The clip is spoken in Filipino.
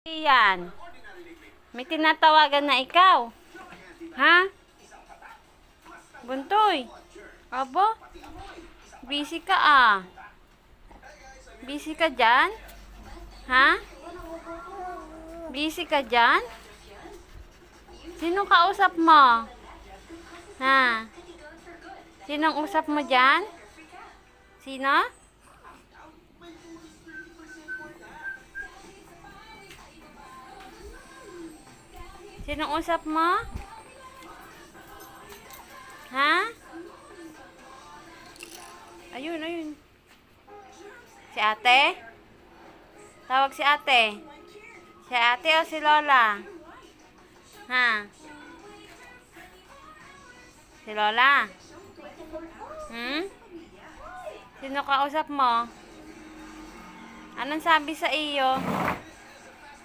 Yan. May tinatawagan na ikaw. Ha? Buntoy. Abo? Busy ka ah. Busy ka dyan? Ha? Busy ka dyan? Sino kausap mo? Ha? Sinong usap mo dyan? Sino? Sinong usap mo? Ha? Ayun, ayun. Si ate? Tawag si ate. Si ate o si Lola? Ha? Si Lola? Sino kausap mo? Anong sabi sa iyo?